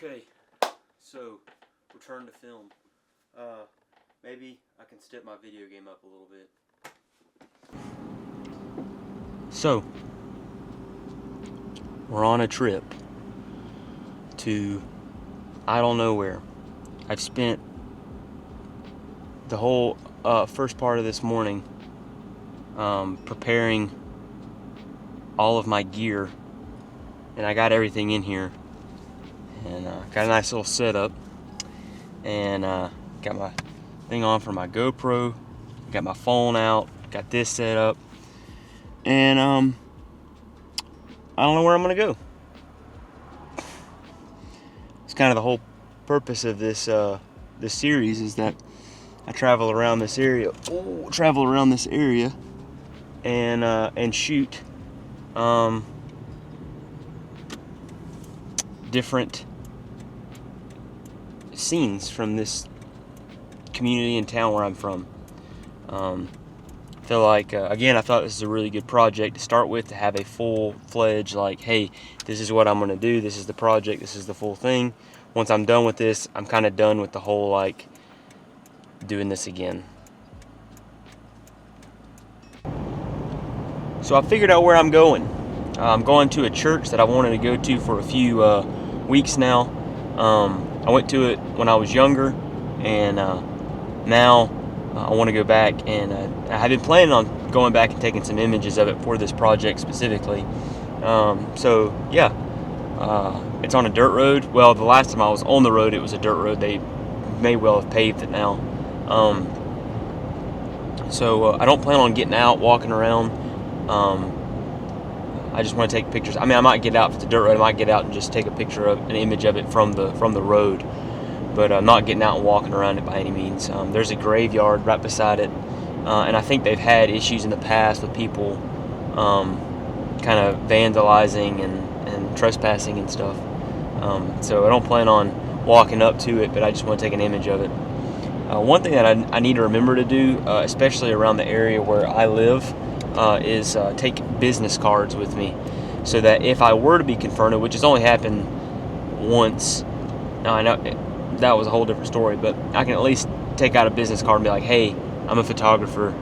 Okay, so return to film. Maybe I can step my video game up a little bit. So, we're on a trip to I don't know where. I've spent the whole first part of this morning preparing all of my gear, and I got everything in here, and got a nice little setup, and got my thing on for my GoPro, got my phone out, got this set up, and I don't know where I'm gonna go. It's kind of the whole purpose of this this series is that I travel around this area, and shoot different scenes from this community and town where I'm from. Feel like again, I thought this is a really good project to start with, to have a full-fledged, like, hey, this is what I'm going to do, this is the project, this is the full thing. Once I'm done with this, I'm kind of done with the whole, like, doing this again. So I figured out where I'm going. I'm going to a church that I wanted to go to for a few weeks now. I went to it when I was younger, and now I want to go back, and I have been planning on going back and taking some images of it for this project specifically. So yeah, it's on a dirt road. Well, the last time I was on the road, it was a dirt road. They may well have paved it now. So I don't plan on getting out, walking around. I just want to take pictures. I mean, I might get out if it's a dirt road. I might get out and just take a picture of an image of it from the road. But I'm not getting out and walking around it by any means. There's a graveyard right beside it, and I think they've had issues in the past with people kind of vandalizing and trespassing and stuff. So I don't plan on walking up to it, but I just want to take an image of it. One thing that I need to remember to do, especially around the area where I live, is take business cards with me, so that if I were to be confronted, which has only happened once, now I know that was a whole different story, but I can at least take out a business card and be like, hey, I'm a photographer,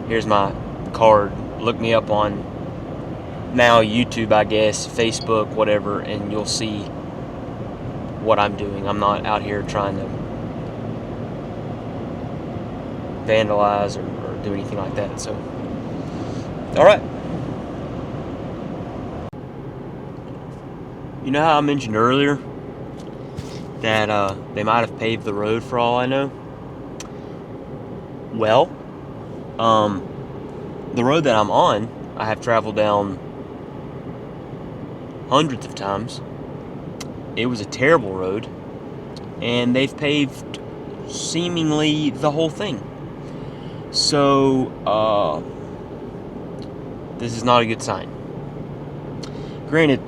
here's my card, look me up on now YouTube, I guess, Facebook, whatever, and you'll see what I'm doing. I'm not out here trying to vandalize or do anything like that. So, alright. You know how I mentioned earlier that they might have paved the road for all I know? Well, the road that I'm on, I have traveled down hundreds of times. It was a terrible road, and they've paved seemingly the whole thing. So, this is not a good sign. Granted,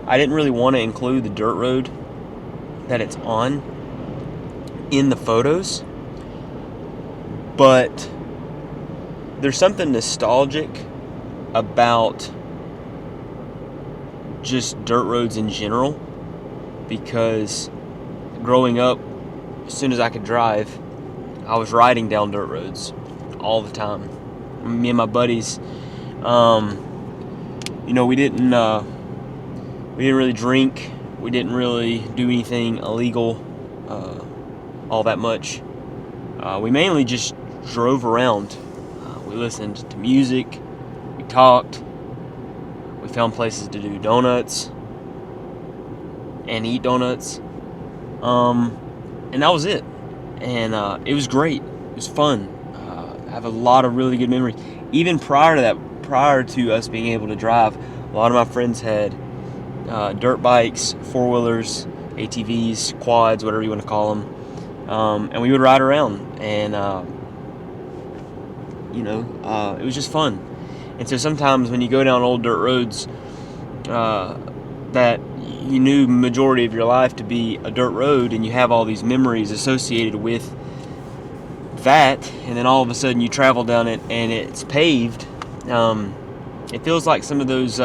I didn't really want to include the dirt road that it's on in the photos, but there's something nostalgic about just dirt roads in general, because growing up, as soon as I could drive, I was riding down dirt roads all the time. Me and my buddies, we didn't really drink. We didn't really do anything illegal all that much. We mainly just drove around. We listened to music. We talked. We found places to do donuts and eat donuts. And that was it. And it was great. It was fun. I have a lot of really good memories. Even prior to that, prior to us being able to drive, a lot of my friends had dirt bikes, four-wheelers, ATVs, quads, whatever you want to call them. And we would ride around, and it was just fun. And so sometimes when you go down old dirt roads that you knew majority of your life to be a dirt road, and you have all these memories associated with that, and then all of a sudden you travel down it and it's paved, it feels like some of those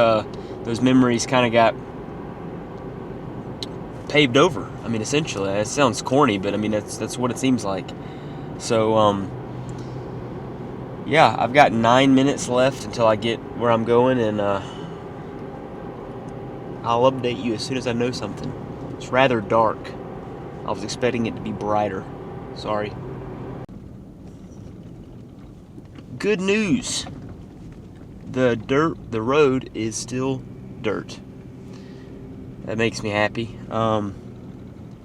memories kind of got paved over. I mean, essentially, it sounds corny, but I mean that's what it seems like. So yeah, I've got 9 minutes left until I get where I'm going, and I'll update you as soon as I know something. It's rather dark. I was expecting it to be brighter. Sorry. Good news. The road is still dirt. That makes me happy. I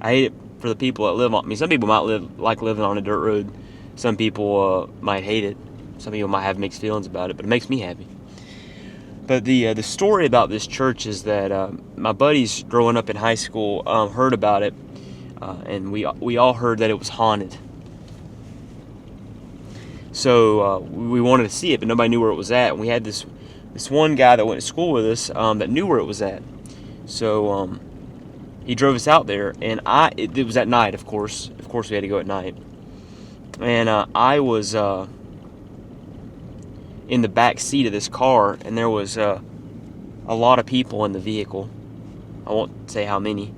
hate it for the people that live on. I mean, some people might like living on a dirt road. Some people might hate it. Some people might have mixed feelings about it, but it makes me happy. But the story about this church is that my buddies growing up in high school heard about it, and we all heard that it was haunted. So we wanted to see it, but nobody knew where it was at. And we had this one guy that went to school with us that knew where it was at. So he drove us out there, and it was at night, of course. Of course, we had to go at night. And I was in the back seat of this car, and there was a lot of people in the vehicle. I won't say how many,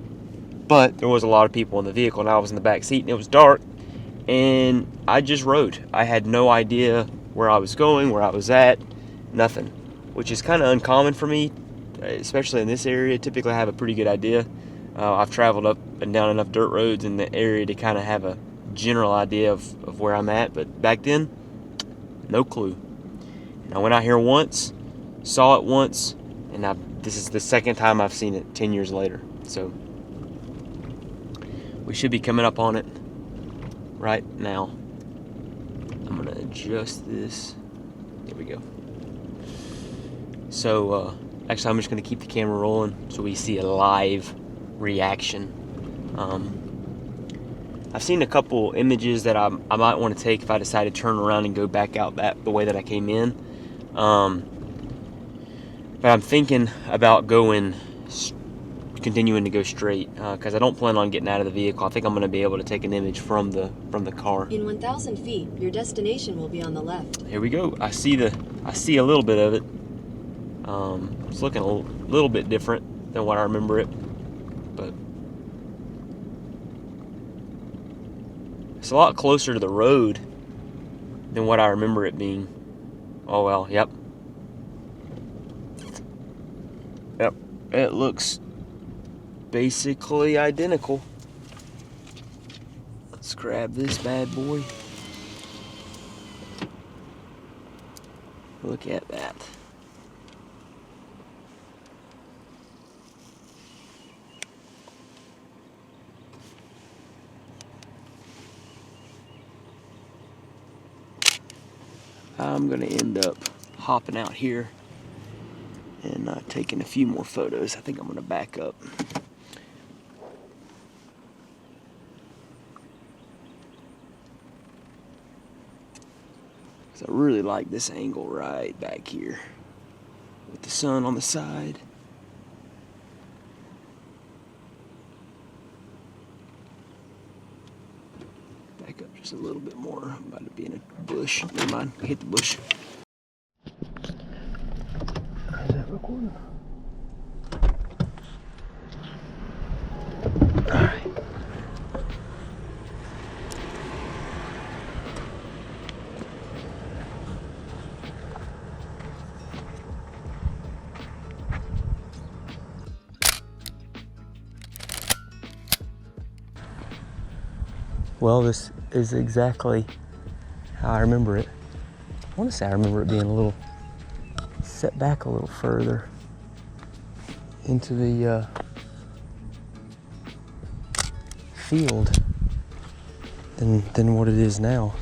but there was a lot of people in the vehicle, and I was in the back seat, and it was dark, and I just rode. I had no idea where I was going, where I was at, nothing, which is kind of uncommon for me, especially in this area. Typically, I have a pretty good idea. I've traveled up and down enough dirt roads in the area to kind of have a general idea of where I'm at, but back then, no clue. And I went out here once, saw it once, and this is the second time I've seen it 10 years later. So we should be coming up on it right now. I'm going to adjust this. There we go. So actually, I'm just going to keep the camera rolling so we see a live reaction. I've seen a couple images that I might want to take if I decide to turn around and go back out the way that I came in. But I'm thinking about continuing to go straight because I don't plan on getting out of the vehicle. I think I'm going to be able to take an image from the car. In 1,000 feet, your destination will be on the left. Here we go. I see a little bit of it. It's looking a little bit different than what I remember it, but it's a lot closer to the road than what I remember it being. Oh well, yep. Yep, it looks basically identical. Let's grab this bad boy. Look at that. I'm going to end up hopping out here and taking a few more photos. I think I'm going to back up. So I really like this angle right back here with the sun on the side. Back up just a little bit more. I'm about to be in a bush. Never mind, hit the bush. Is that recording? Alright. Well, this is exactly how I remember it. I want to say I remember it being a little set back a little further into the field than what it is now.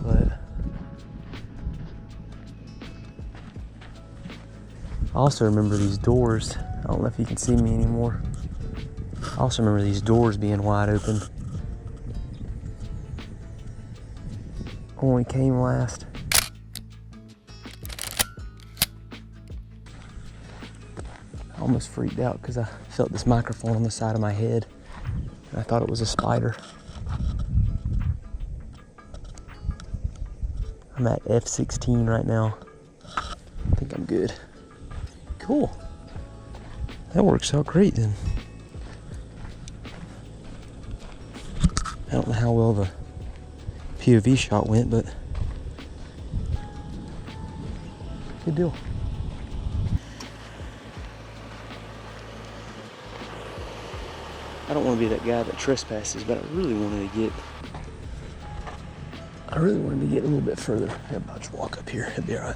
But I also remember these doors. I don't know if you can see me anymore. I also remember these doors being wide open when we came last. I almost freaked out because I felt this microphone on the side of my head and I thought it was a spider. I'm at F16 right now. I think I'm good. Cool. That works out great then. I don't know how well the POV shot went, but good deal. I don't want to be that guy that trespasses, but I really wanted to get a little bit further. I'll just walk up here, it'll be alright.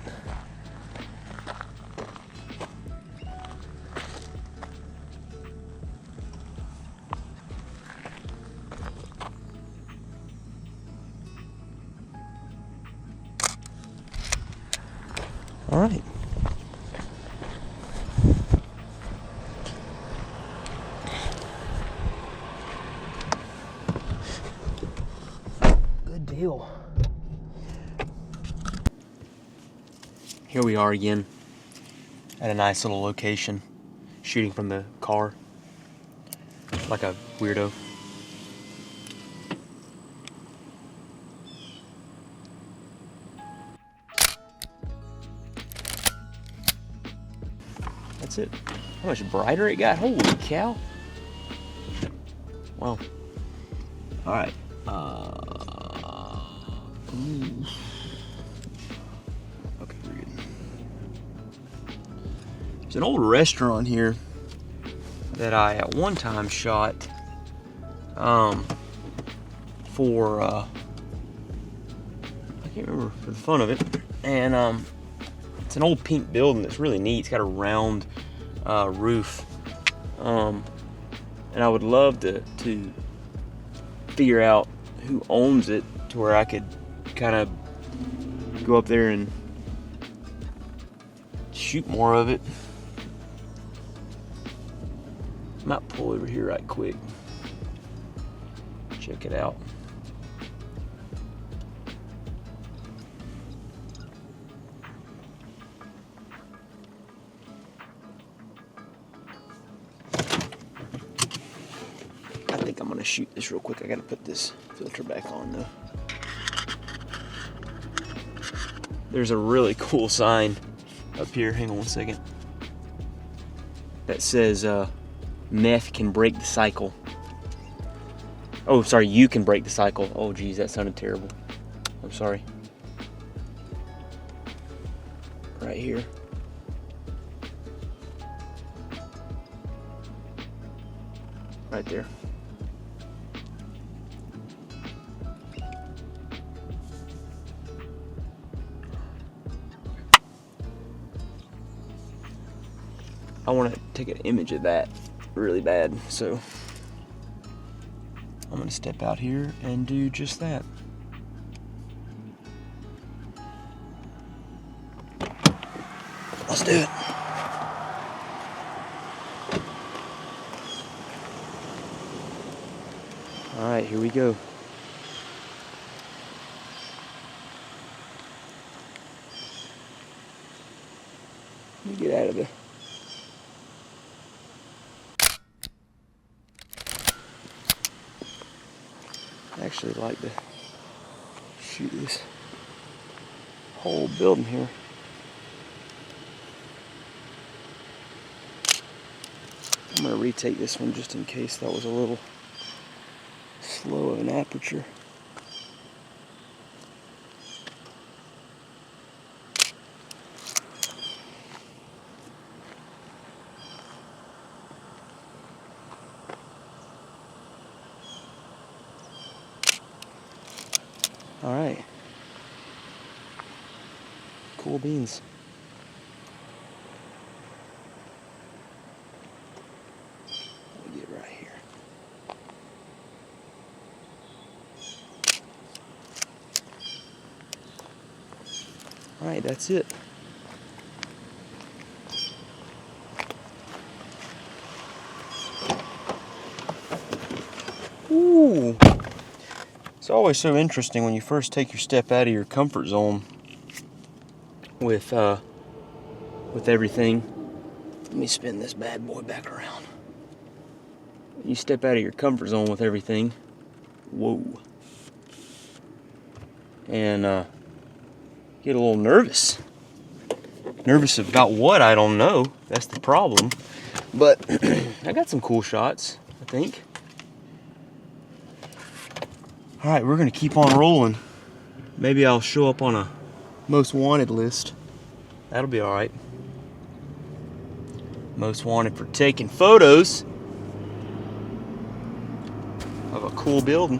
Alright. Good deal. Here we are again at a nice little location, shooting from the car like a weirdo. That's it. How much brighter it got? Holy cow. Wow. Alright. Okay, we're good. There's an old restaurant here that I at one time shot for I can't remember, for the fun of it. And it's an old pink building that's really neat. It's got a round roof. And I would love to figure out who owns it to where I could kind of go up there and shoot more of it. Might pull over here right quick. Check it out. I think I'm gonna shoot this real quick. I gotta put this filter back on though. There's a really cool sign up here. Hang on one second. That says meth can break the cycle. Oh, sorry, you can break the cycle. Oh geez, that sounded terrible. I'm sorry. Right here. Right there. I want to take an image of that really bad, so I'm going to step out here and do just that. Let's do it. All right, here we go. Let me get out of there. I actually like to shoot this whole building here. I'm going to retake this one just in case that was a little slow of an aperture. All right. Cool beans. Let me get right here. All right, that's it. Ooh. It's always so interesting when you first take your step out of your comfort zone with everything. Let me spin this bad boy back around. You step out of your comfort zone with everything. Whoa. And get a little nervous. Nervous about what? I don't know. That's the problem. But I got some cool shots, I think. All right, we're gonna keep on rolling. Maybe I'll show up on a most wanted list. That'll be all right. Most wanted for taking photos of a cool building.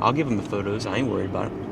I'll give them the photos. I ain't worried about it.